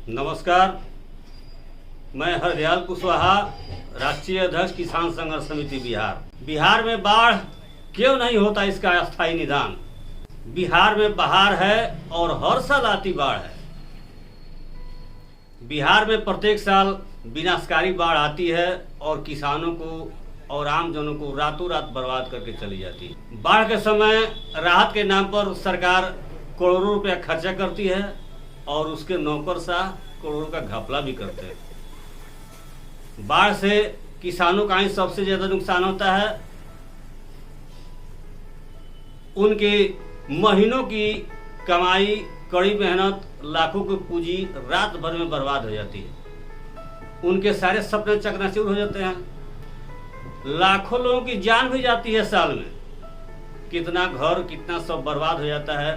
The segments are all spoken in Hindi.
नमस्कार, मैं हरदयाल कुशवाहा, राष्ट्रीय अध्यक्ष किसान संघर्ष समिति बिहार। बिहार में बाढ़ क्यों नहीं होता, इसका अस्थायी निदान। बिहार में बहार है और हर साल आती बाढ़ है। बिहार में प्रत्येक साल विनाशकारी बाढ़ आती है और किसानों को और आम जनों को रातों रात बर्बाद करके चली जाती है। बाढ़ के समय राहत के नाम पर सरकार करोड़ों रुपया खर्चा करती है और उसके नौकरशाह करोड़ों का घपला भी करते हैं। बाढ़ से किसानों का ही सबसे ज्यादा नुकसान होता है। उनके महीनों की कमाई, कड़ी मेहनत, लाखों की पूंजी रात भर में बर्बाद हो जाती है। उनके सारे सपने चकनाचूर हो जाते हैं। लाखों लोगों की जान भी जाती है साल में। कितना घर, कितना सब बर्बाद हो जाता है।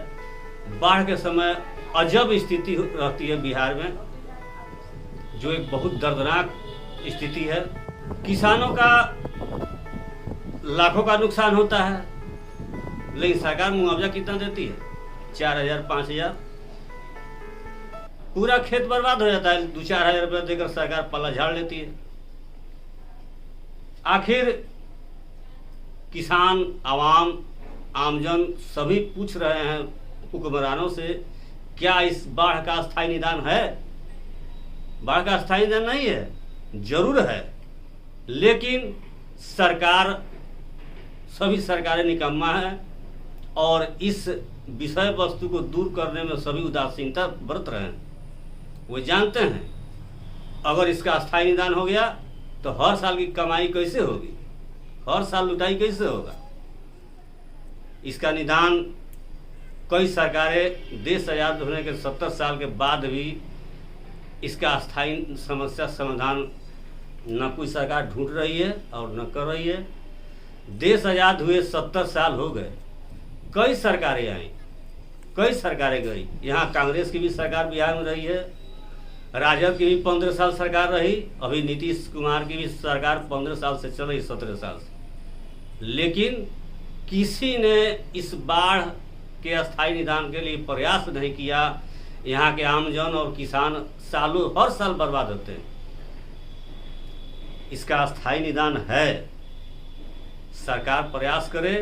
बाढ़ के समय अजब स्थिति रहती है बिहार में, जो एक बहुत दर्दनाक स्थिति है। किसानों का लाखों का नुकसान होता है, लेकिन सरकार मुआवजा कितना देती है? 4,000, 5,000। पूरा खेत बर्बाद हो जाता है। 2-4 हजार रुपया देकर सरकार पल्ला झाड़ लेती है। आखिर किसान, आवाम, आमजन सभी पूछ रहे हैं हुक्मरानों से, क्या इस बाढ़ का स्थायी निदान है? बाढ़ का स्थायी निदान नहीं है, जरूर है, लेकिन सरकार, सभी सरकारें निकम्मा है और इस विषय वस्तु को दूर करने में सभी उदासीनता बरत रहे हैं। वो जानते हैं अगर इसका स्थायी निदान हो गया तो हर साल की कमाई कैसे होगी, हर साल लुटाई कैसे होगा। इसका निदान कई सरकारें देश आजाद होने के 70 साल के बाद भी इसका स्थायी समस्या समाधान न कोई सरकार ढूंढ रही है और न कर रही है। देश आजाद हुए 70 साल हो गए, कई सरकारें आई, कई सरकारें गई। यहाँ कांग्रेस की भी सरकार बिहार में रही है, राजद की भी 15 साल सरकार रही, अभी नीतीश कुमार की भी सरकार 15 साल से चल रही, 17 साल से। लेकिन किसी ने इस बाढ़ के अस्थायी निदान के लिए प्रयास नहीं किया। यहाँ के आमजन और किसान सालों, हर साल बर्बाद होते हैं। इसका अस्थायी निदान है, सरकार प्रयास करे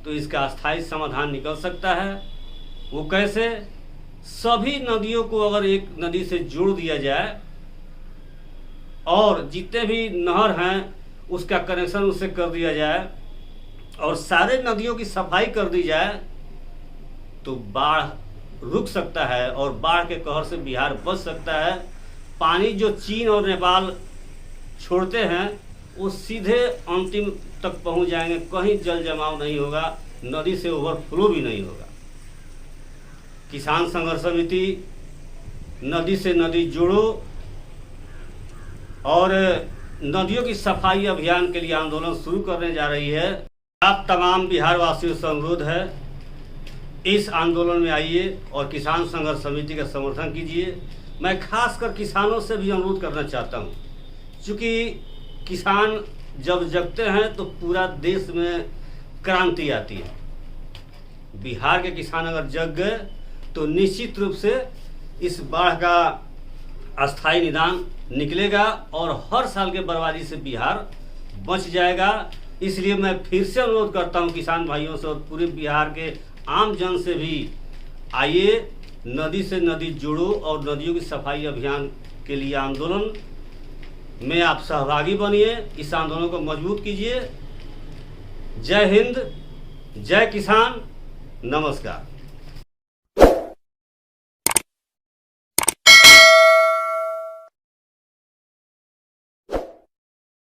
तो इसका अस्थायी समाधान निकल सकता है। वो कैसे? सभी नदियों को अगर एक नदी से जोड़ दिया जाए और जितने भी नहर हैं उसका कनेक्शन उससे कर दिया जाए और सारे नदियों की सफाई कर दी जाए तो बाढ़ रुक सकता है और बाढ़ के कहर से बिहार बच सकता है। पानी जो चीन और नेपाल छोड़ते हैं वो सीधे अंतिम तक पहुंच जाएंगे, कहीं जल जमाव नहीं होगा, नदी से ओवरफ्लो भी नहीं होगा। किसान संघर्ष समिति नदी से नदी जोड़ो और नदियों की सफाई अभियान के लिए आंदोलन शुरू करने जा रही है। आप तमाम बिहार वासियों से अनुरोध है, इस आंदोलन में आइए और किसान संघर्ष समिति का समर्थन कीजिए। मैं खासकर किसानों से भी अनुरोध करना चाहता हूँ, क्योंकि किसान जब जगते हैं तो पूरा देश में क्रांति आती है। बिहार के किसान अगर जग गए तो निश्चित रूप से इस बाढ़ का अस्थायी निदान निकलेगा और हर साल के बर्बादी से बिहार बच जाएगा। इसलिए मैं फिर से अनुरोध करता हूं किसान भाइयों से और पूरे बिहार के आम जन से भी, आइए नदी से नदी जोड़ो और नदियों की सफाई अभियान के लिए आंदोलन में आप सहभागी बनिए। इस आंदोलन को मजबूत कीजिए। जय हिंद, जय किसान, नमस्कार।